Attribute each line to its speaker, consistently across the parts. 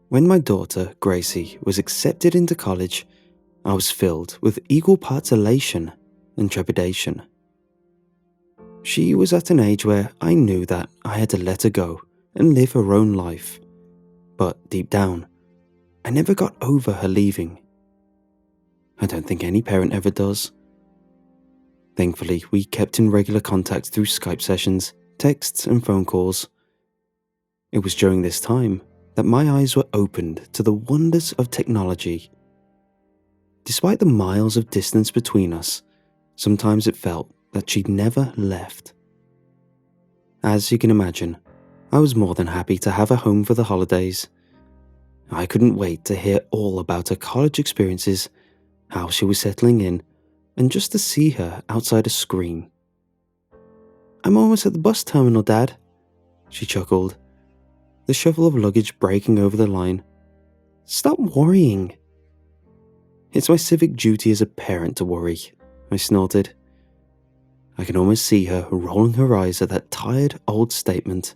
Speaker 1: When my daughter, Gracie, was accepted into college, I was filled with equal parts elation and trepidation. She was at an age where I knew that I had to let her go and live her own life, but deep down, I never got over her leaving. I don't think any parent ever does. Thankfully, we kept in regular contact through Skype sessions, texts, and phone calls. It was during this time that my eyes were opened to the wonders of technology. Despite the miles of distance between us, sometimes it felt that she'd never left. As you can imagine, I was more than happy to have her home for the holidays. I couldn't wait to hear all about her college experiences, how she was settling in, and just to see her outside a screen. "I'm almost at the bus terminal, Dad," she chuckled, the shuffle of luggage breaking over the line. "Stop worrying." "It's my civic duty as a parent to worry," I snorted. I can almost see her rolling her eyes at that tired old statement.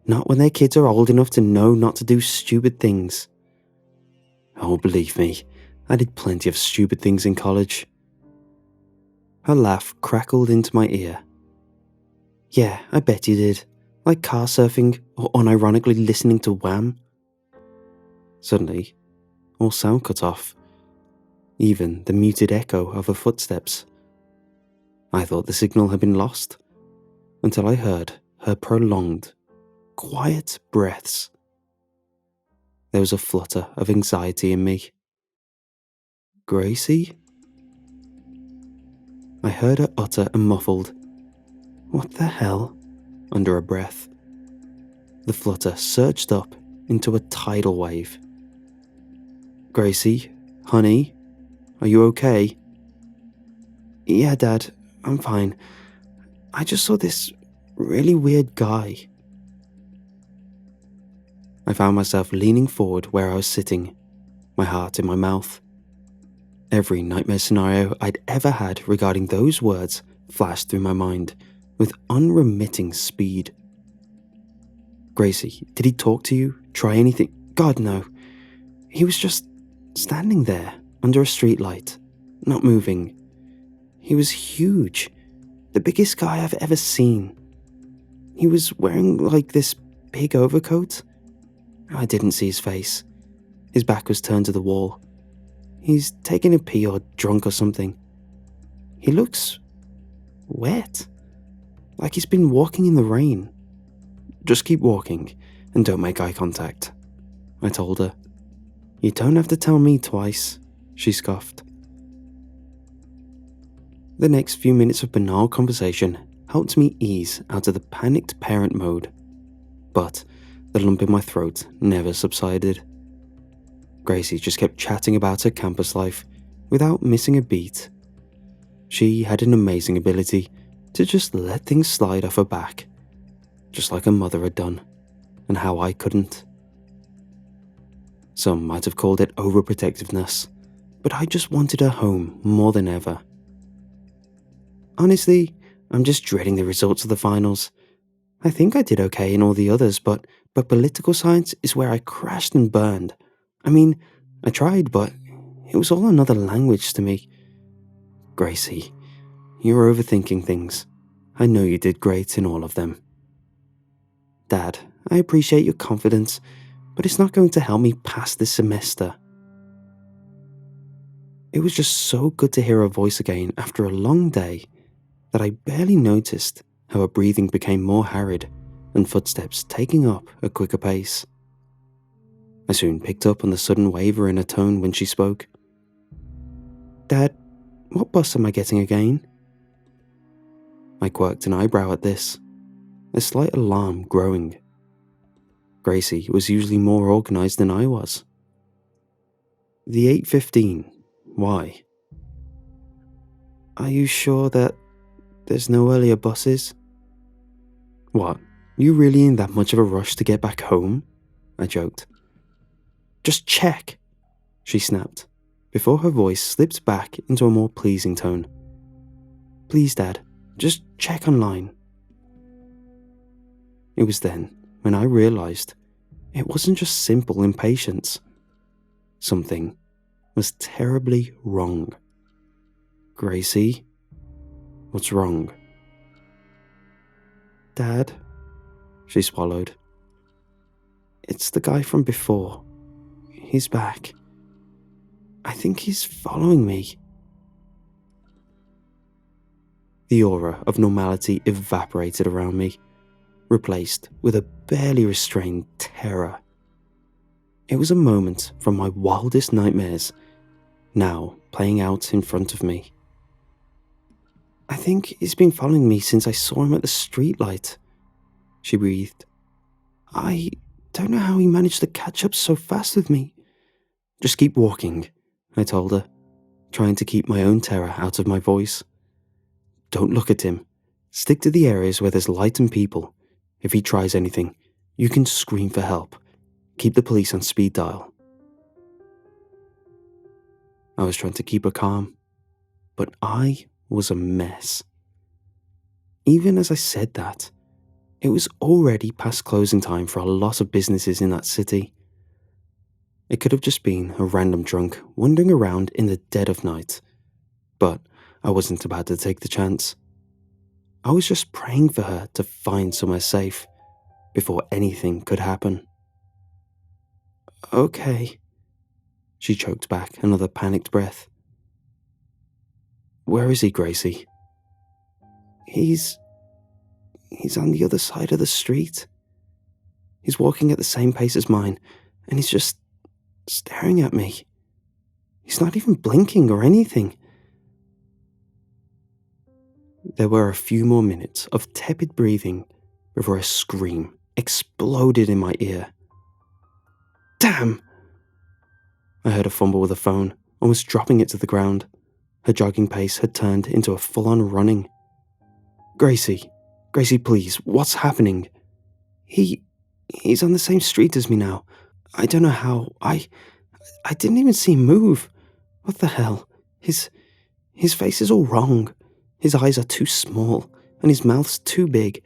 Speaker 1: Not when their kids are old enough to know not to do stupid things. Oh, believe me, I did plenty of stupid things in college. Her laugh crackled into my ear. "Yeah, I bet you did. Like car surfing or unironically listening to Wham." Suddenly, all sound cut off, even the muted echo of her footsteps. I thought the signal had been lost, until I heard her prolonged, quiet breaths. There was a flutter of anxiety in me. "Gracie?" I heard her utter a muffled, "What the hell?" under her breath. The flutter surged up into a tidal wave. "Gracie, honey, are you okay?" "Yeah, Dad, I'm fine. I just saw this really weird guy." I found myself leaning forward where I was sitting, my heart in my mouth. Every nightmare scenario I'd ever had regarding those words flashed through my mind with unremitting speed. "Gracie, did he talk to you? Try anything?" "God, no. He was just standing there under a streetlight, not moving. He was huge, the biggest guy I've ever seen. He was wearing like this big overcoat. I didn't see his face. His back was turned to the wall. He's taking a pee or drunk or something. He looks wet, like he's been walking in the rain." "Just keep walking and don't make eye contact," I told her. "You don't have to tell me twice," she scoffed. The next few minutes of banal conversation helped me ease out of the panicked parent mode, but the lump in my throat never subsided. Gracie just kept chatting about her campus life without missing a beat. She had an amazing ability to just let things slide off her back, just like her mother had done, and how I couldn't. Some might have called it overprotectiveness, but I just wanted her home more than ever. Honestly, I'm just dreading the results of the finals. I think I did okay in all the others, but political science is where I crashed and burned. I mean, I tried, but it was all another language to me. Gracie, you're overthinking things. I know you did great in all of them. Dad, I appreciate your confidence, but it's not going to help me pass this semester." It was just so good to hear her voice again after a long day that I barely noticed how her breathing became more hurried and footsteps taking up a quicker pace. I soon picked up on the sudden waver in her tone when she spoke. "Dad, what bus am I getting again?" I quirked an eyebrow at this, a slight alarm growing. Gracie was usually more organised than I was. "The 8:15. Why?" "Are you sure that there's no earlier buses?" "What, you really in that much of a rush to get back home?" I joked. "Just check," she snapped, before her voice slipped back into a more pleasing tone. "Please, Dad, just check online." It was then when I realised It wasn't just simple impatience. Something was terribly wrong. Gracie, what's wrong? Dad, she swallowed. It's the guy from before. He's back. I think he's following me. The aura of normality evaporated around me, replaced with a barely restrained terror. It was a moment from my wildest nightmares, now playing out in front of me. I think he's been following me since I saw him at the streetlight, she breathed. I don't know how he managed to catch up so fast with me. Just keep walking, I told her, trying to keep my own terror out of my voice. Don't look at him. Stick to the areas where there's light and people. If he tries anything, you can scream for help. Keep the police on speed dial. I was trying to keep her calm, but I was a mess. Even as I said that, it was already past closing time for a lot of businesses in that city. It could have just been a random drunk wandering around in the dead of night, but I wasn't about to take the chance. I was just praying for her to find somewhere safe before anything could happen. Okay, she choked back another panicked breath. Where is he, Gracie? He's on the other side of the street. He's walking at the same pace as mine, and he's just staring at me. He's not even blinking or anything. There were a few more minutes of tepid breathing before a scream exploded in my ear. Damn! I heard her fumble with the phone, almost dropping it to the ground. Her jogging pace had turned into a full-on running. Gracie, please, what's happening? He's on the same street as me now. I don't know how. I didn't even see him move. What the hell? His face is all wrong. His eyes are too small, and his mouth's too big.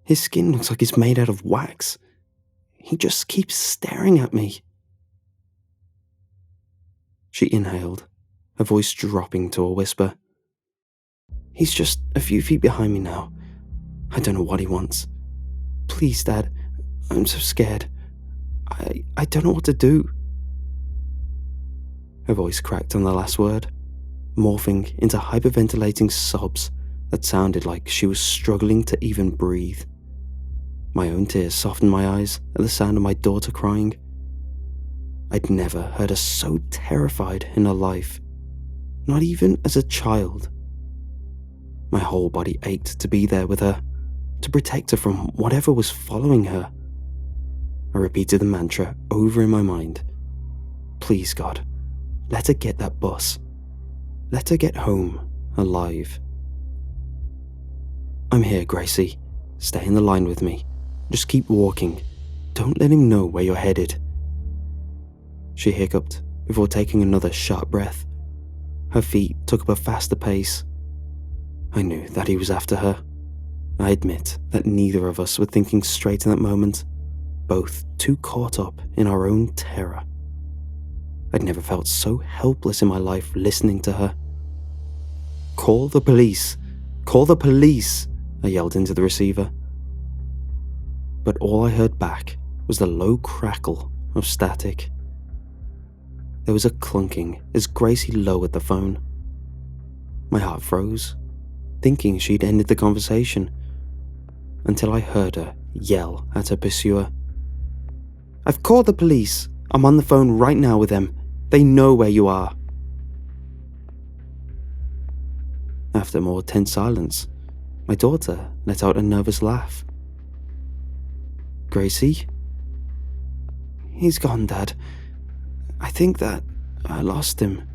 Speaker 1: His skin looks like it's made out of wax. He just keeps staring at me. She inhaled, her voice dropping to a whisper. He's just a few feet behind me now. I don't know what he wants. Please, Dad, I'm so scared. I don't know what to do. Her voice cracked on the last word, morphing into hyperventilating sobs that sounded like she was struggling to even breathe. My own tears softened my eyes at the sound of my daughter crying. I'd never heard her so terrified in her life, not even as a child. My whole body ached to be there with her, to protect her from whatever was following her. I repeated the mantra over in my mind. Please, God, let her get that bus. Let her get home, alive. I'm here, Gracie. Stay in the line with me. Just keep walking. Don't let him know where you're headed. She hiccuped before taking another sharp breath. Her feet took up a faster pace. I knew that he was after her. I admit that neither of us were thinking straight in that moment, both too caught up in our own terror. I'd never felt so helpless in my life listening to her. Call the police! Call the police! I yelled into the receiver. But all I heard back was the low crackle of static. There was a clunking as Gracie lowered the phone. My heart froze, thinking she'd ended the conversation, until I heard her yell at her pursuer. I've called the police. I'm on the phone right now with them. They know where you are. After more tense silence, my daughter let out a nervous laugh. Gracie? He's gone, Dad. I think that I lost him.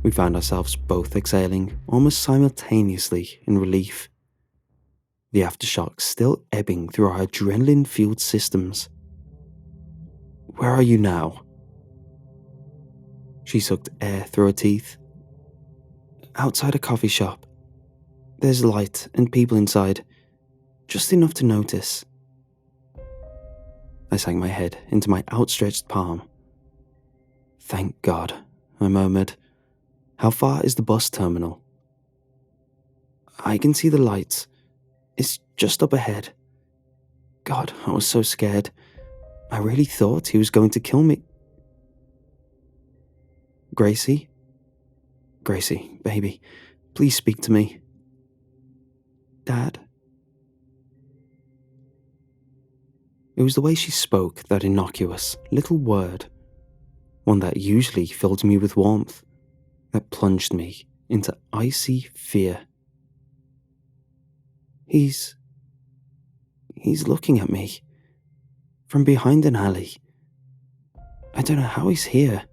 Speaker 1: We found ourselves both exhaling almost simultaneously in relief, the aftershocks still ebbing through our adrenaline-fueled systems. Where are you now? She sucked air through her teeth. Outside a coffee shop. There's light and people inside, just enough to notice. I sank my head into my outstretched palm. Thank God, I murmured. How far is the bus terminal? I can see the lights. It's just up ahead. God, I was so scared. I really thought he was going to kill me. Gracie? Gracie, baby, please speak to me. Dad? It was the way she spoke, that innocuous little word, one that usually filled me with warmth, that plunged me into icy fear. He's looking at me from behind an alley. I don't know how he's here.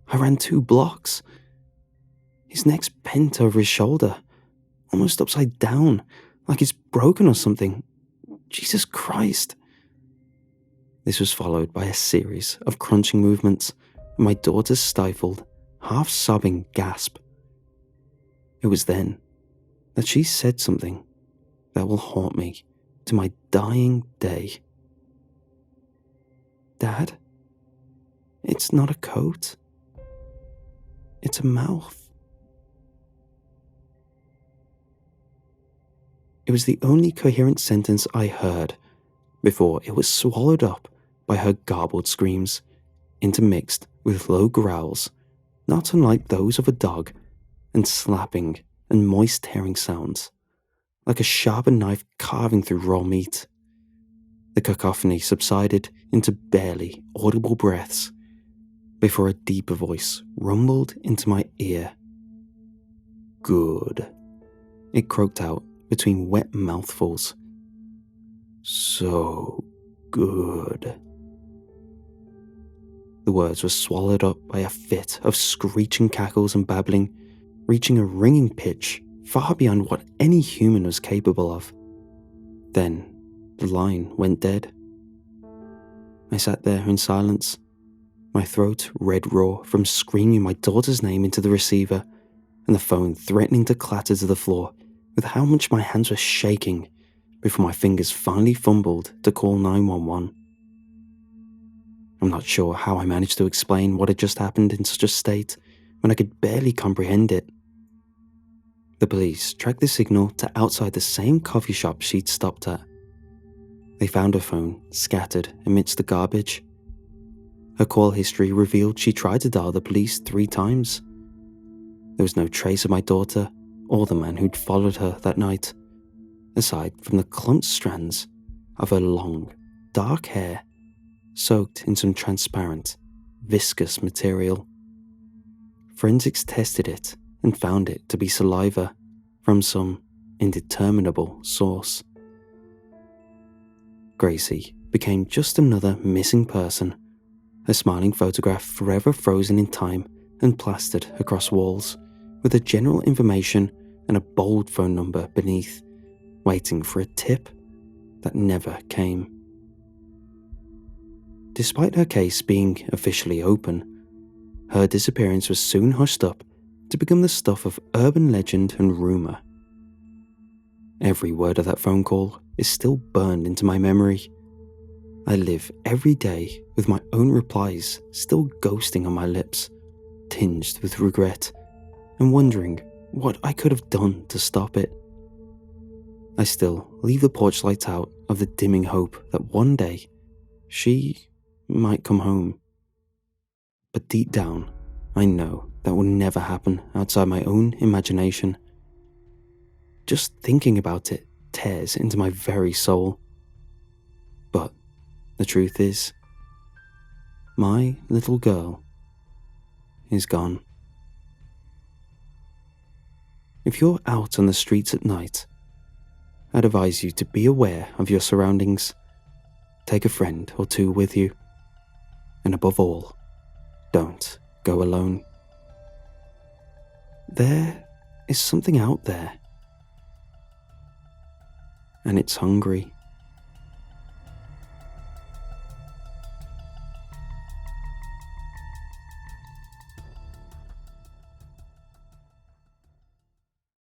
Speaker 1: I ran 2 blocks. His neck's bent over his shoulder, almost upside down, like it's broken or something. Jesus Christ. This was followed by a series of crunching movements, and my daughter's stifled, half-sobbing gasp. It was then that she said something that will haunt me to my dying day. Dad, it's not a coat. It's a mouth. It was the only coherent sentence I heard before it was swallowed up by her garbled screams, intermixed with low growls, not unlike those of a dog, and slapping and moist tearing sounds, like a sharpened knife carving through raw meat. The cacophony subsided into barely audible breaths before a deeper voice rumbled into my ear. Good, it croaked out between wet mouthfuls. So good. The words were swallowed up by a fit of screeching cackles and babbling, reaching a ringing pitch far beyond what any human was capable of. Then the line went dead. I sat there in silence, my throat red raw from screaming my daughter's name into the receiver, and the phone threatening to clatter to the floor with how much my hands were shaking before my fingers finally fumbled to call 911. I'm not sure how I managed to explain what had just happened in such a state when I could barely comprehend it. The police tracked the signal to outside the same coffee shop she'd stopped at. They found her phone scattered amidst the garbage. Her call history revealed she tried to dial the police 3 times. There was no trace of my daughter or the man who'd followed her that night, aside from the clumped strands of her long, dark hair soaked in some transparent, viscous material. Forensics tested it and found it to be saliva from some indeterminable source. Gracie became just another missing person, her smiling photograph forever frozen in time and plastered across walls, with her general information and a bold phone number beneath, waiting for a tip that never came. Despite her case being officially open, her disappearance was soon hushed up to become the stuff of urban legend and rumour. Every word of that phone call is still burned into my memory. I live every day with my own replies still ghosting on my lips, tinged with regret, and wondering what I could have done to stop it. I still leave the porch light out of the dimming hope that one day she might come home. But deep down, I know that will never happen outside my own imagination. Just thinking about it tears into my very soul. But the truth is, my little girl is gone. If you're out on the streets at night, I'd advise you to be aware of your surroundings. Take a friend or 2 with you. And above all, don't go alone. There is something out there, and it's hungry.